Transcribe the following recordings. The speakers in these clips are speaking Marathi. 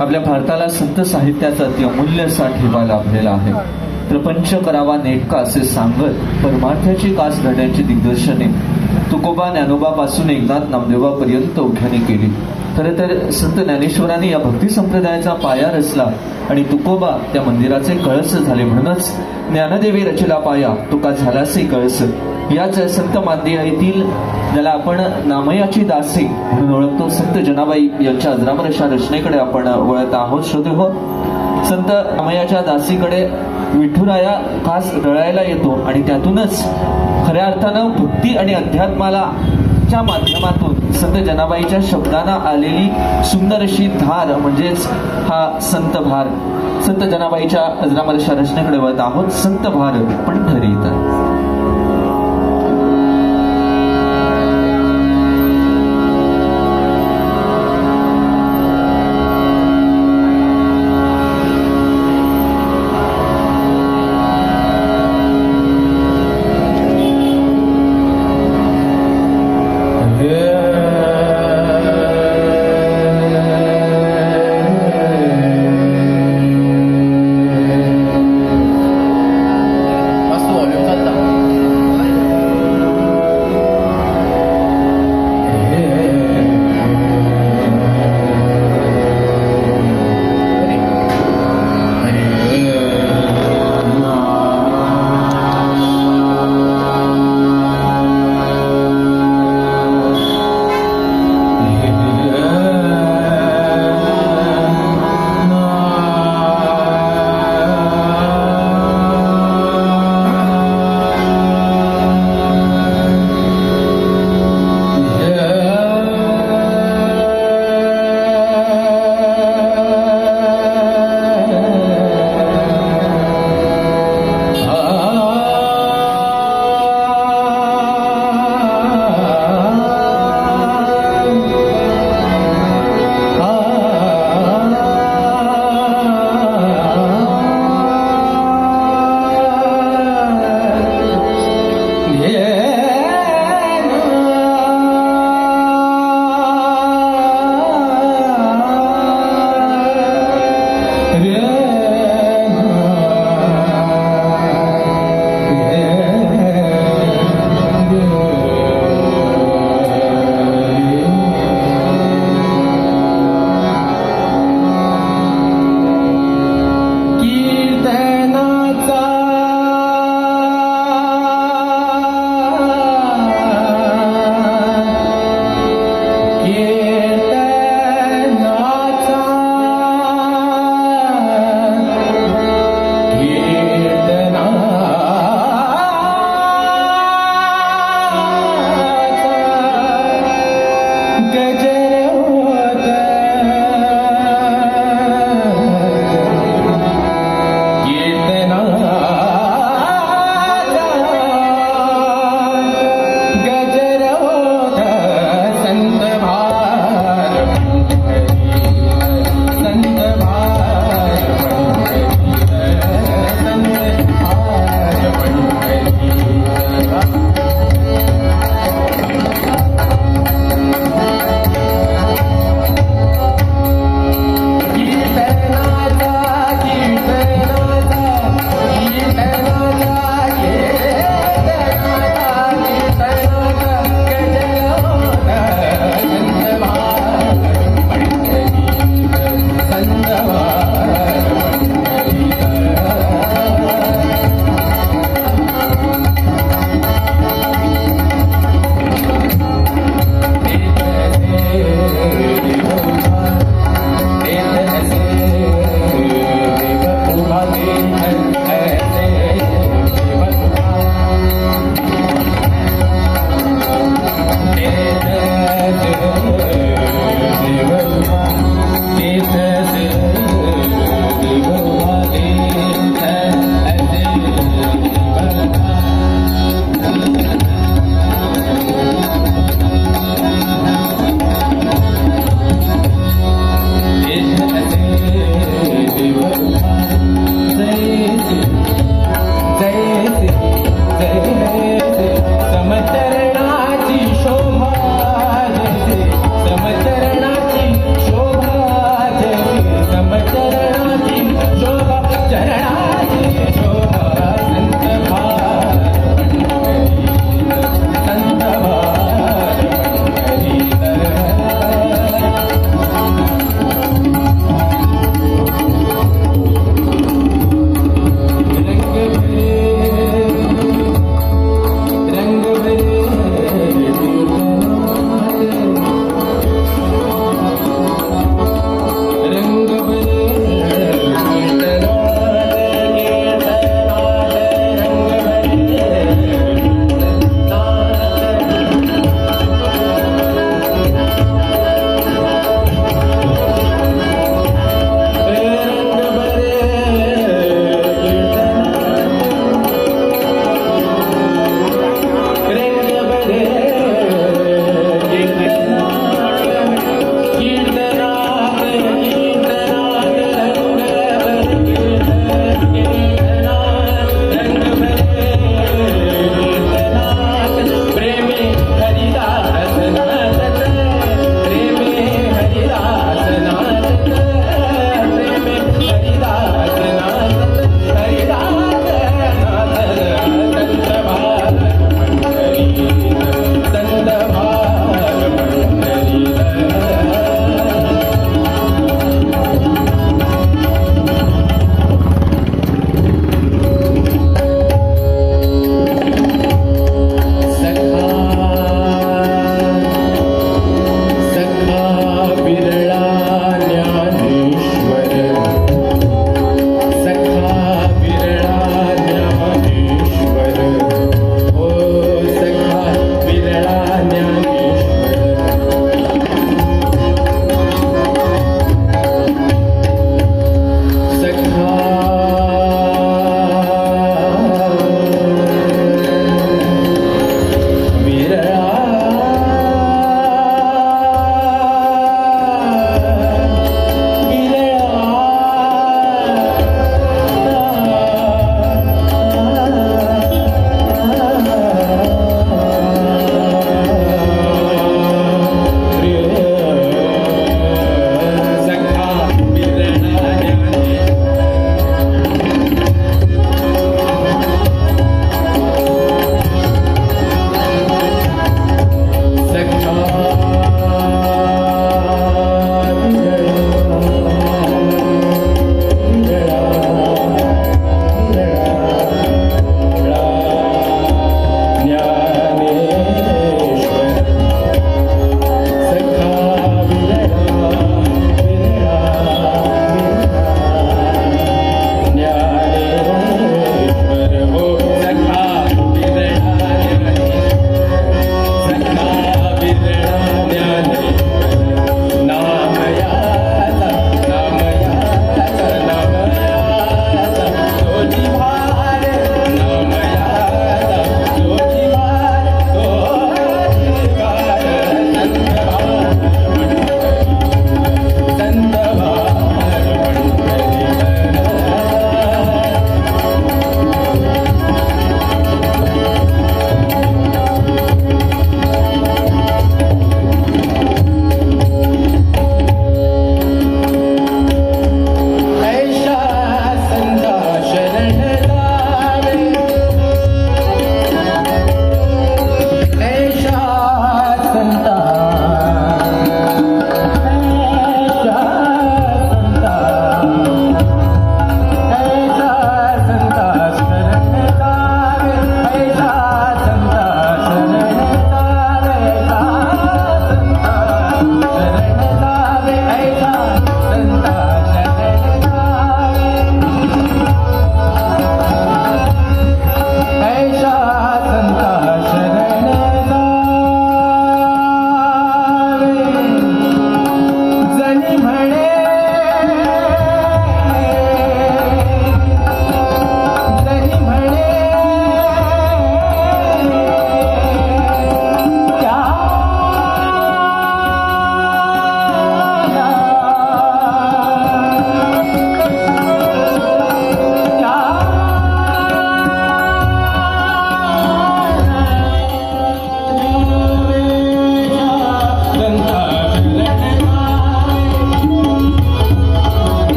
आपल्या भारताला संत साहित्याचा अत्यमूल्य साठेबा लाभलेला आहे. प्रपंच करावा नेटका असे सांगत परमार्थाची कास धरण्याची दिग्दर्शने तुकोबा ज्ञानोबापासून एकनाथ नामदेवापर्यंत उठ्याने केली. खरं तर संत ज्ञानेश्वरांनी या भक्ती संप्रदायाचा पाया रचला आणि तुकोबा त्या मंदिराचे कळस झाले. म्हणूनच ज्ञानदेवी रचला पाया तुका झालासे कळस. याच संत मांदियाळीतील ज्याला आपण नामयाची दासी म्हणून ओळखतो संत जनाबाई यांच्या अजरामर अशा रचनेकडे आपण वळत आहोत. श्रोतेहो, संत नामयाच्या दासीकडे विठुराया खास रळायला येतो आणि त्यातूनच खऱ्या अर्थानं भक्ती आणि अध्यात्माला च्या माध्यमातून संत जनाबाईच्या शब्दांना आलेली सुंदर अशी धार म्हणजेच हा संत भार. संत जनाबाईच्या अजरामर अशा रचनेकडे वळत आहोत. संत भार पंढरीत. Pastor, olha o cantar.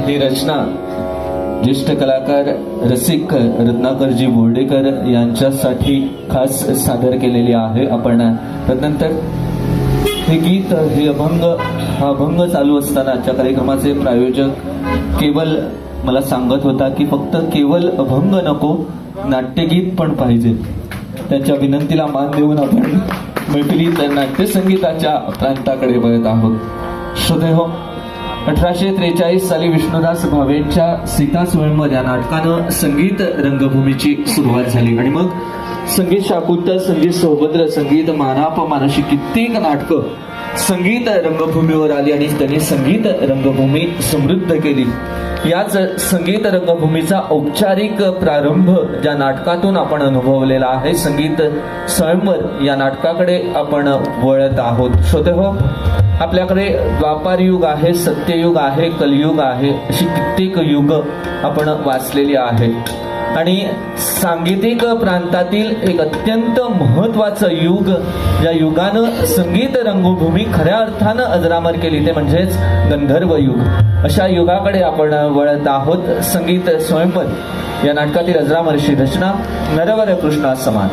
ही रचना ज्येष्ठ कलाकार रसिक रत्नाकरजी बोर्डेकर यांच्यासाठी खास सादर केलेली आहे. आपण तदनंतर हे गीत, हा अभंग चालू असताना आजच्या कार्यक्रमाचे प्रायोजक केवल मला सांगत होता की फक्त केवल अभंग नको, नाट्यगीत पण पाहिजे. त्यांच्या विनंतीला मान देऊन आपण मैफिलीत नाट्यसंगीताच्या प्रांताकडे वळत आहोत. श्रोतेहो, 1843 साली विष्णुदास भावेंच्या सीता स्वयंवर या नाटकानं संगीत रंगभूमीची सुरुवात झाली आणि मग संगीत शाकुंतल, संगीत सौभद्र, संगीत मानाप अशी कित्येक नाटकं संगीत रंगभूमीवर आली आणि त्यांनी संगीत रंगभूमी समृद्ध केली. याच संगीत रंगभूमीचा औपचारिक प्रारंभ ज्या नाटकातून आपण अनुभवलेला आहे, संगीत स्वयंवर या नाटकाकडे आपण वळत आहोत. श्रोतेहो, आपल्याकडे द्वापार युग आहे, सत्ययुग आहे, कलयुग आहे, अशी कित्येक युग आपण वाचलेली आहेत आणि सांगीतिक प्रांतातील एक अत्यंत महत्वाचं युग, ज्या युगानं संगीत रंगभूमी खऱ्या अर्थानं अजरामर केली, ते म्हणजेच गंधर्व युग. अशा युगाकडे आपण वळत आहोत. संगीत स्वयंवर या नाटकातील अजरामरची रचना नरवर कृष्णा समान.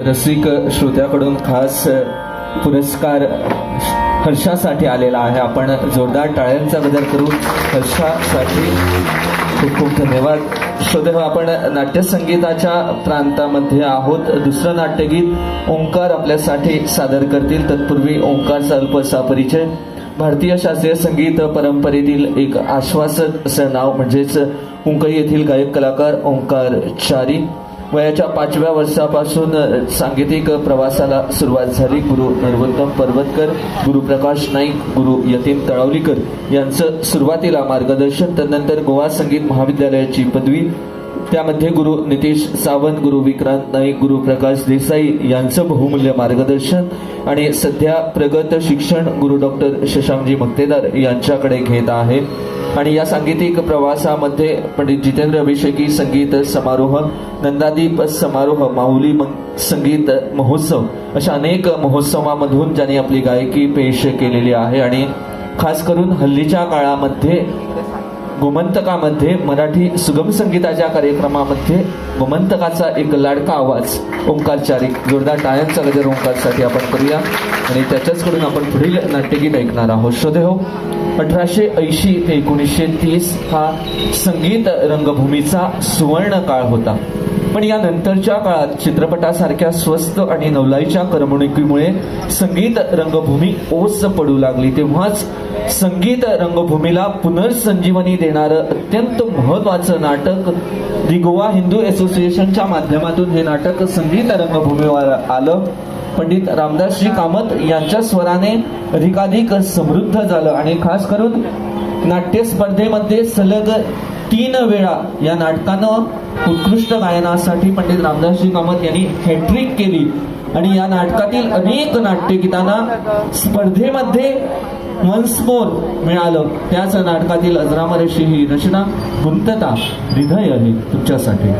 रसिक श्रोत्याकडून खास पुरस्कार हर्षासाठी आलेला आहे. आपण जोरदार टाळ्यांचा गजर करू हर्षासाठी. खूप खूप धन्यवाद. श्रोते, आपण नाट्यसंगीताच्या प्रांतामध्ये आहोत. दुसरं नाट्यगीत ओंकार आपल्यासाठी सादर करतील. तत्पूर्वी ओंकारचा अल्पसा परिचय. भारतीय शास्त्रीय संगीत परंपरेतील एक आश्वासक असं नाव म्हणजेच उंकई येथील गायक कलाकार ओंकार चारी. वयाच्या 5व्या वर्षापासून सांगीतिक प्रवासाला सुरुवात झाली. गुरु नरोत्तम पर्वतकर, गुरु प्रकाश नाईक, गुरु यतीन तळावलीकर यांचं सुरुवातीला मार्गदर्शन, त्यानंतर गोवा संगीत महाविद्यालयाची पदवी, त्यामध्ये गुरु नितेश सावंत, गुरु विक्रांत नाईक, गुरु प्रकाश देसाई यांचं बहुमूल्य मार्गदर्शन आणि सध्या प्रगत शिक्षण गुरु डॉक्टर शशांकजी मक्तेदार यांच्याकडे घेत आहे. आणि या सांगीतिक प्रवासामध्ये पंडित जितेंद्र अभिषेकी संगीत समारोह, नंदादीप समारोह, माऊली संगीत महोत्सव अशा अनेक महोत्सवामधून ज्यांनी आपली गायकी पेश केलेली आहे. आणि खास करून हल्लीच्या काळामध्ये गोमंतकामध्ये मराठी सुगम संगीताच्या कार्यक्रमामध्ये गोमंतकाचा एक लाडका आवाज ओंकार चारी. जोरदार टाळ्यांचा गजर ओंकारसाठी आपण करूया आणि त्याच्याचकडून आपण पुढील नाट्यगीत ऐकणार आहोत. श्रोते हो, 1880 ते 1930 हा संगीत रंगभूमीचा सुवर्ण काळ होता. पण या नंतरच्या काळात चित्रपटासारख्या स्वस्त आणि नवलाईच्या करमणुकीमुळे संगीत रंगभूमी ओस पडू लागली. तेव्हाच संगीत रंगभूमीला पुनर्संजीवनी देणारं अत्यंत महत्वाचं नाटक दि गोवा हिंदू असोसिएशनच्या माध्यमातून हे नाटक संगीत रंगभूमीवर आलं. पंडित रामदासजी कामत यांच्या स्वराने अधिकाधिक समृद्ध झालं आणि खास करून नाट्य स्पर्धेमध्ये सलग 3 वेळा या नाटकानं उत्कृष्ट गायनासाठी पंडित रामदासजी कामत यांनी हॅट्रिक केली. आणि या नाटकातील अनेक नाट्यगीतांना स्पर्धेमध्ये वन्स मोर मिळालं. त्याच नाटकातील अजरामर अशी ही रचना गुंतता हृदय आहे तुमच्यासाठी.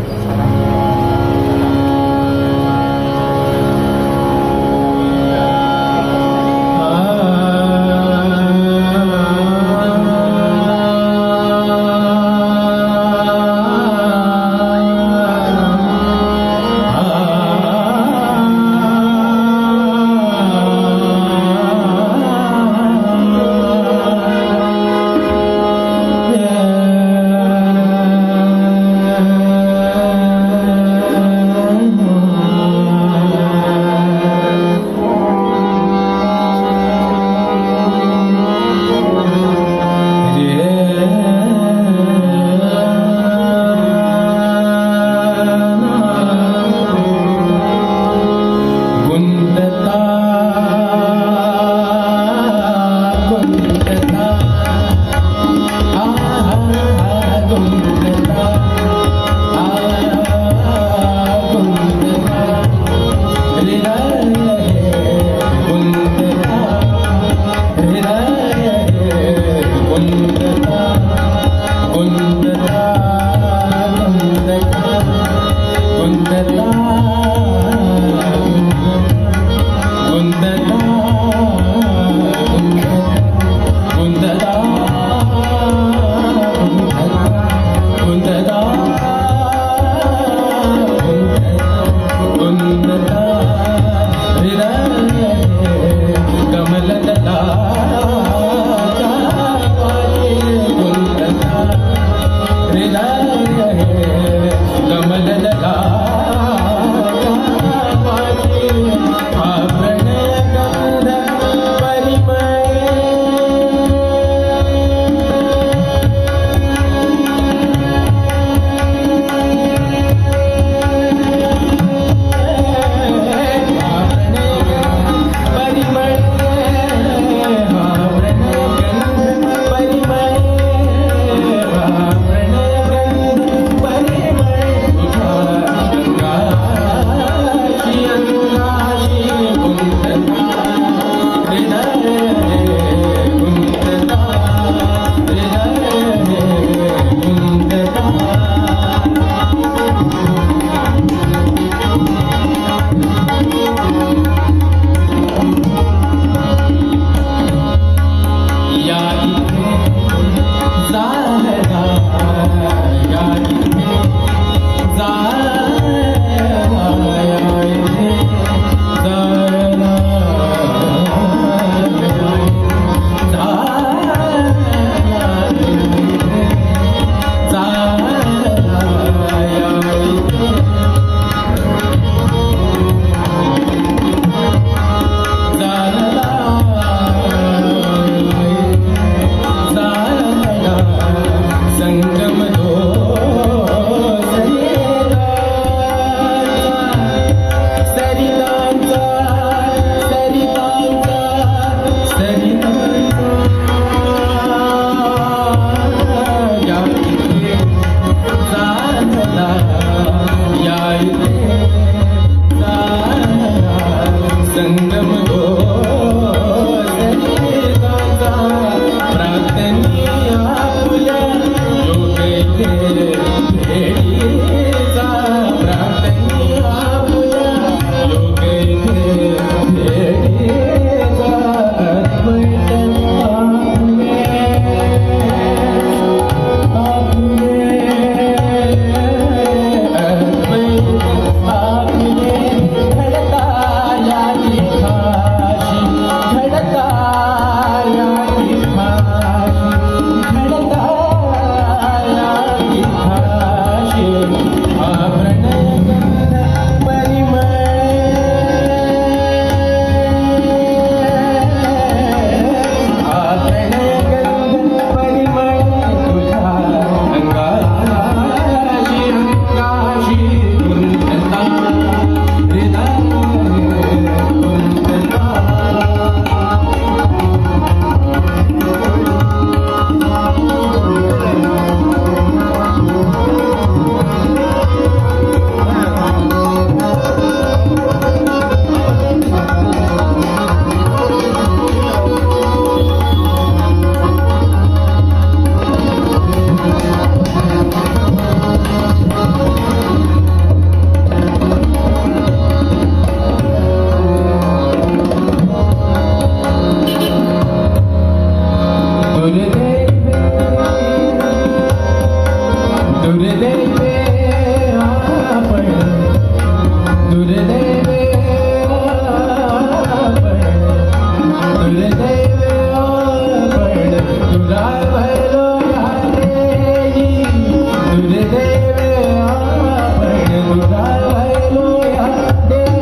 दुर्दैवे आपण दुर्दैवे आपण दुर्दैवे आपण दुरावलो यादेई दुर्दैवे आपण दुरावलो यादेई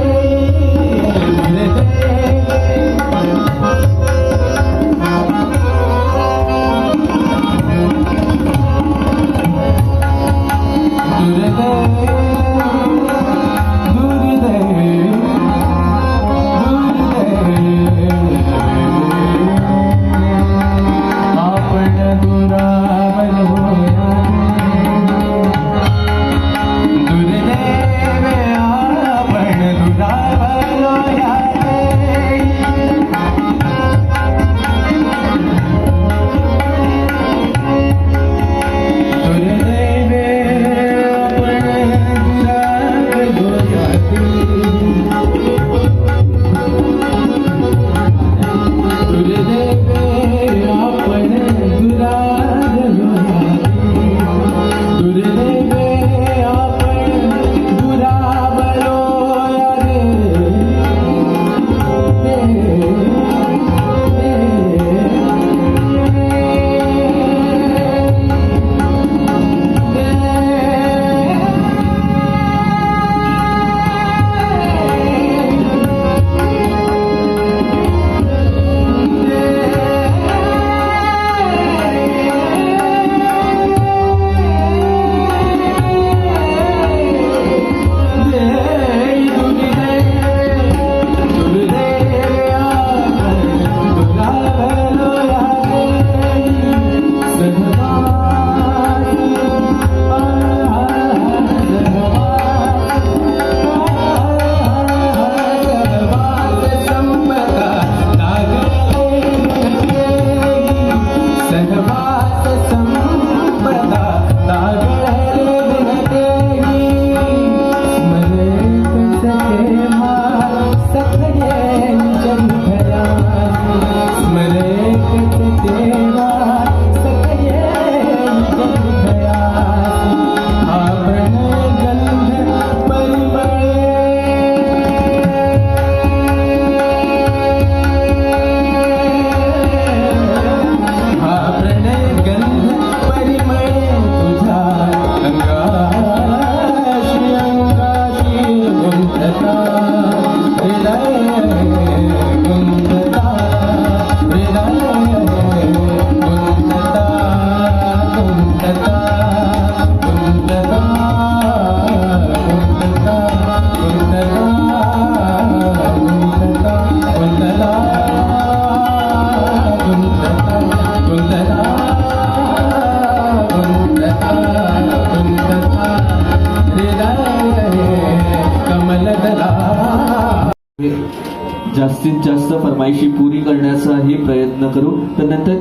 जास्तीत जास्त फरमाईशी पुरी करण्याचाही प्रयत्न करू. त्यानंतर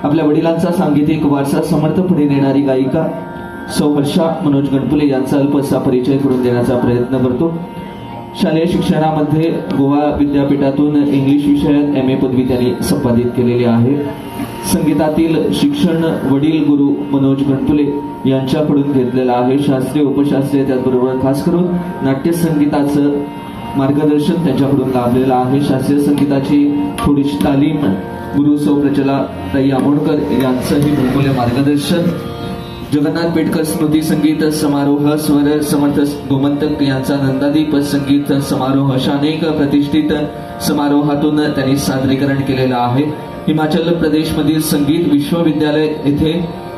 आपल्या वडिलांचा सांगीतिक वारसा समर्थपणे नेणारी गायिका सौ हर्षा मनोज गणपुले यांचा अल्पसा परिचय करून देण्याचा प्रयत्न करतो. शालेय शिक्षणामध्ये गोवा विद्यापीठातून इंग्लिश विषयात MA पदवी त्यांनी संपादित केलेली आहे. संगीतातील शिक्षण वडील गुरु मनोज गणपुले यांच्याकडून घेतलेलं आहे. शास्त्रीय उपशास्त्रीय त्याचबरोबर खास करून नाट्य संगीताचं मार्गदर्शन त्यांच्याकडून लाभलेलं आहे. शास्त्रीय संगीताची थोडीशी तालीम गुरु सौ प्रचला ताई आमोणकर यांचंही बहुमूल्य मार्गदर्शन. जगन्नाथ पेटकर स्मृती संगीत समारोह, स्वर समर्थ गोमंतक यांचा नंदादीप संगीत समारोह अशा अनेक प्रतिष्ठित समारोहातून त्यांनी सादरीकरण केलेलं आहे. हिमाचल प्रदेशमधील संगीत विश्वविद्यालय येथे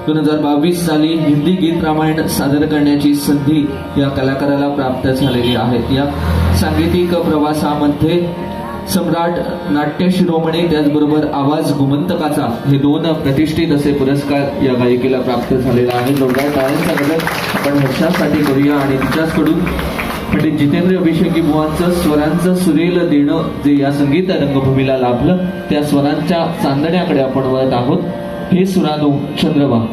2022 साली हिंदी गीत रामायण सादर करण्याची संधी या कलाकाराला प्राप्त झालेली आहे. या सांगीतिक प्रवासामध्ये सम्राट, नाट्य शिरोमणी त्याचबरोबर आवाज गोमंतकाचा हे 2 प्रतिष्ठित असे पुरस्कार या गायिकेला प्राप्त झालेला आहे. जोरदार टाळ्यांचा गजर आपण हर्षासाठी करूया आणि तिच्याचकडून पंडित जितेंद्र अभिषेकी बुवांचं स्वरांचं सुरेल देणं जे या संगीत रंगभूमीला लाभलं त्या स्वरांच्या चांदण्याकडे आपण वळत आहोत. हे सुरानो चंद्रवा.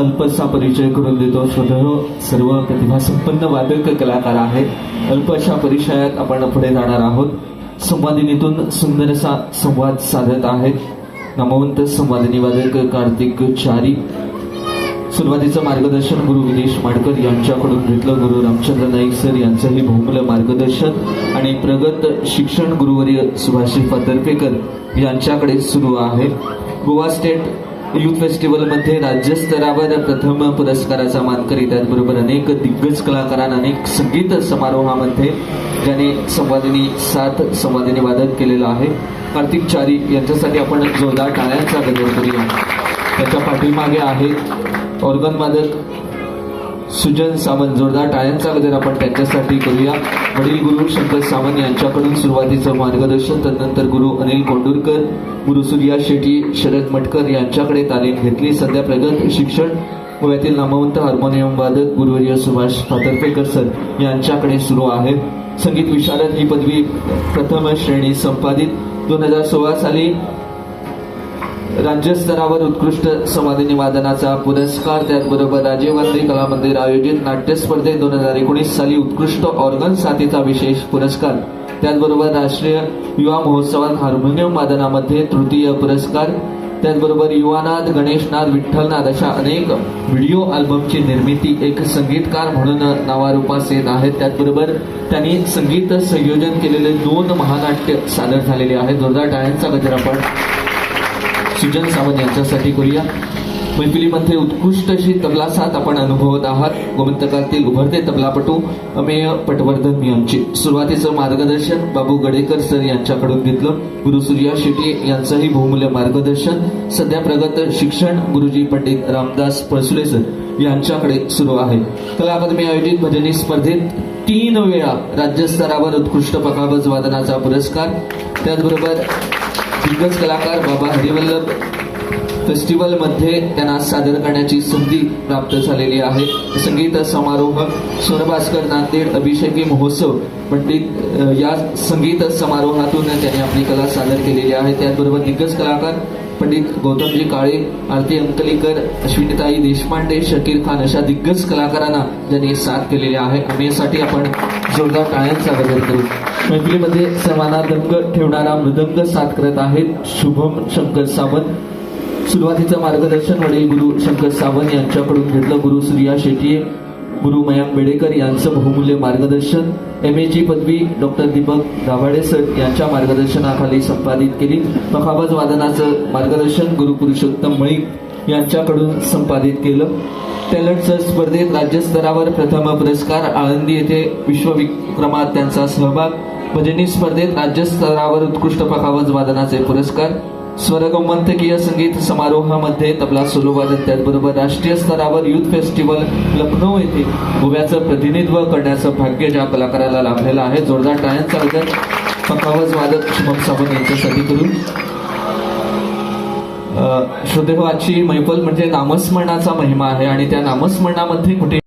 अल्पसा परिचय करून देतो. श्रोतेहो, सर्व प्रतिभासंपन्न वादक कलाकार आहेत. अल्पशा परिचयात आपण पुढे जाणार आहोत. संवादिनीतून सुंदरसा संवाद साधत आहेत नामवंत संवादिनी वादक कार्तिक चारी. सुरुवातीचं मार्गदर्शन गुरु विनेश माडकर यांच्याकडून घेतलं. गुरु रामचंद्र नाईक सर यांचंही बहुमूल्य मार्गदर्शन आणि प्रगत शिक्षण गुरुवर्य सुभाषित पातर्फेकर यांच्याकडे सुरू आहे. गोवा स्टेट युथ फेस्टिवलमध्ये राज्यस्तरावर प्रथम पुरस्काराचा मानकरी, त्याचबरोबर अनेक दिग्गज कलाकारांना अनेक संगीत समारोहामध्ये ज्याने संवादिनी वादक केलेलं आहे. कार्तिक चारी यांच्यासाठी आपण जोरदार टाळ्यांचा गजर करूया. त्याच्या पाठीमागे आहे ऑर्गन वादक सुजन सावंत. जोरदार टाळ्यांचा गजर आपण त्यांच्यासाठी करूया. वडील गुरु शंकर सावंत यांच्याकडून सुरुवातीचं मार्गदर्शन, तदनंतर गुरु अनिल कोंडूरकर, गुरु सूर्या शेट्टी, शरद मटकर यांच्याकडे तालीम घेतली. सध्या प्रगत शिक्षण गोव्यातील नामवंत हार्मोनियम वादक गुरुवर्य सुभाष पातर्फेकर सर यांच्याकडे सुरू आहे. संगीत विशारद ही पदवी प्रथम श्रेणी संपादित. 2016 साली राज्यस्तरावर उत्कृष्ट संवादिनी वादनाचा पुरस्कार, त्याचबरोबर राजीव गांधी कला मंदिर आयोजित नाट्य स्पर्धेत 2019 साली उत्कृष्ट ऑर्गन साथीचा विशेष पुरस्कार, त्याचबरोबर राष्ट्रीय युवा महोत्सवात हार्मोनियम वादनामध्ये तृतीय पुरस्कार, त्याचबरोबर युवानाद, गणेशनाद, विठ्ठलनाद अशा अनेक व्हिडिओ अल्बमची निर्मिती एक संगीतकार म्हणून नावारूपास येत आहेत. त्याचबरोबर त्यांनी संगीत संयोजन केलेले 2 महानाट्य सादर झालेले आहेत. जोरदार टाळ्यांचा गजर आपण सुजन सावंत यांच्यासाठी करूया. मैफिलीमध्ये उत्कृष्ट अशी तबला साथ आपण अनुभवत आहात. गोमंतकातील उभरते तबलापटू अमेय पटवर्धन यांची. सुरुवातीचं मार्गदर्शन बाबू गडेकर सर यांच्याकडून घेतलं. गुरु सूर्या शेट्टी यांचंही बहुमूल्य मार्गदर्शन, सध्या प्रगत शिक्षण गुरुजी पंडित रामदास पळसुले सर यांच्याकडे सुरू आहे. कला अकादमी आयोजित भजनी स्पर्धेत 3 वेळा राज्यस्तरावर उत्कृष्ट पखावज वादनाचा पुरस्कार, त्याचबरोबर दिग्गज कलाकार बाबा हरिवल्लभ फेस्टिवलमध्ये त्यांना सादर करण्याची संधी प्राप्त झालेली आहे. संगीत समारोह स्वरभास्कर नांदेड अभिषेकी महोत्सव पंडित या संगीत समारोहातून त्यांनी आपली कला सादर केलेली आहे. त्याचबरोबर दिग्गज कलाकार पंडित गौतमजी काळे, आरती अंकलीकर, अश्विनीताई देशपांडे, शकीर खान अशा दिग्गज कलाकारांना ज्यांनी साथ केलेली आहे. आम्ही यासाठी आपण जोरदार टाळ्यांचा गजर करू. मैफिलीमध्ये सर्वांना दंग ठेवणारा मृदंग साथ करत आहेत शुभम शंकर सावंत. सुरुवातीचं मार्गदर्शन वडील गुरु शंकर सावंत यांच्याकडून घेतलं. गुरु सूर्या शेट्टी, गुरु मयांक बेडेकर यांचं बहुमूल्य मार्गदर्शन. MA ची पदवी डॉक्टर दीपक दाभाडे सर यांच्या मार्गदर्शनाखाली संपादित केली. पखावज वादनाचं मार्गदर्शन गुरु पुरुषोत्तम मळीक यांच्याकडून संपादित केलं. टॅलेंट सर्च स्पर्धेत राज्यस्तरावर प्रथम पुरस्कार, आळंदी येथे विश्वविक्रमात त्यांचा सहभाग. भजनी स्पर्धेत राज्यस्तरावर उत्कृष्ट पखावज वादनाचे पुरस्कार. स्वरगौमंतकीय संगीत समारोहामध्ये तबला सोलो वादन, त्याचबरोबर राष्ट्रीय स्तरावर युथ फेस्टिवल लखनौ येथे गोव्याचं प्रतिनिधित्व करण्याचं भाग्य ज्या कलाकाराला लाभलेलं आहे. जोरदार टाळ्यांचा गजर पखावज वादक शुभम सावंत यांच्यासाठी करून. श्रोतेहो, आजची मैफल म्हणजे नामस्मरणाचा महिमा आहे आणि त्या नामस्मरणामध्ये कुठे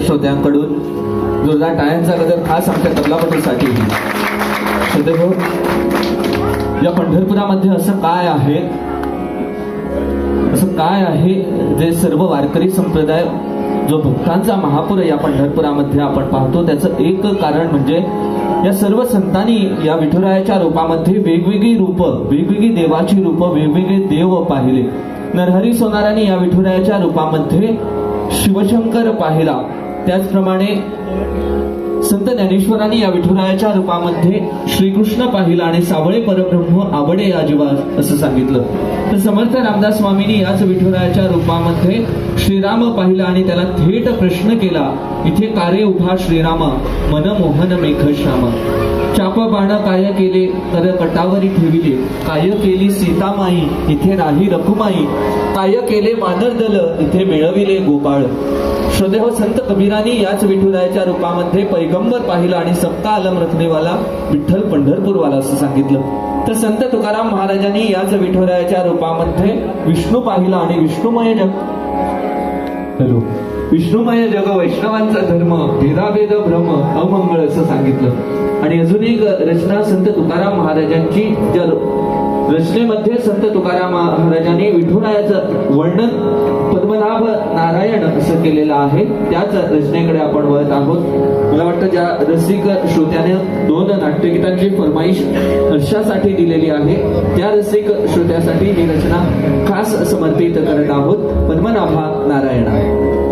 श्रोत्यांकडून जोरदार टाळ्यांचा गजर खास आमच्या तबलापटूसाठी. श्रोतेहो, या पंढरपुरामध्ये असं काय आहे जे सर्व वारकरी संप्रदाय जो भक्तांचा महापूर या पंढरपुरामध्ये आपण पाहतो, त्याचं एक कारण म्हणजे या सर्व संतांनी या विठुरायाच्या रूपामध्ये वेगवेगळी रूपं, वेगवेगळी देवाची रूपं, वेगवेगळे देव पाहिले. नरहरी सोनारांनी या विठुरायाच्या रूपामध्ये शिवशंकर पाहिला. त्याचप्रमाणे संत ज्ञानेश्वरांनी या विठुरायाच्या रूपामध्ये श्रीकृष्ण पाहिला आणि सावळे परब्रह्म आवडे या जीवा असं सांगितलं. तर समर्थ रामदास स्वामींनी याच विठुरायाच्या रूपामध्ये श्रीराम पाहिला आणि त्याला थेट प्रश्न केला, इथे कारे उभा श्रीरामा, मन मोहन मेघ श्यामा. चाप बाण काय केले तर कटावरी ठेविले, काय केली सीतामाई इथे राही रखुमाई, काय केले वानरदल इथे मिळविले गोपाळ. श्रोतेहो, संत कबीरांनी याच विठुरायाच्या रूपामध्ये पैगंबर पाहिला आणि सप्ता आलम रखनेवाला विठ्ठल पंढरपूरवाला असं सांगितलं. तर संत तुकाराम महाराजांनी याच विठुरायाच्या रूपामध्ये विष्णू पाहिला आणि विष्णुमय जग वैष्णवांचा धर्म, भेदाभेद भ्रम अमंगळ असं सांगितलं. आणि अजून एक रचना संत तुकाराम महाराजांची, ज्या रचनेमध्ये संत तुकाराम महाराजांनी विठुरायाचं वर्णन पद्मनाभ नारायण असं केलेलं आहे. त्याच रचनेकडे आपण वळत आहोत. मला वाटतं ज्या रसिक श्रोत्याने 2 नाट्यगीतांची फरमाईश हर्षासाठी दिलेली आहे, त्या रसिक श्रोत्यासाठी ही रचना खास समर्पित करत आहोत. पद्मनाभा नारायणा.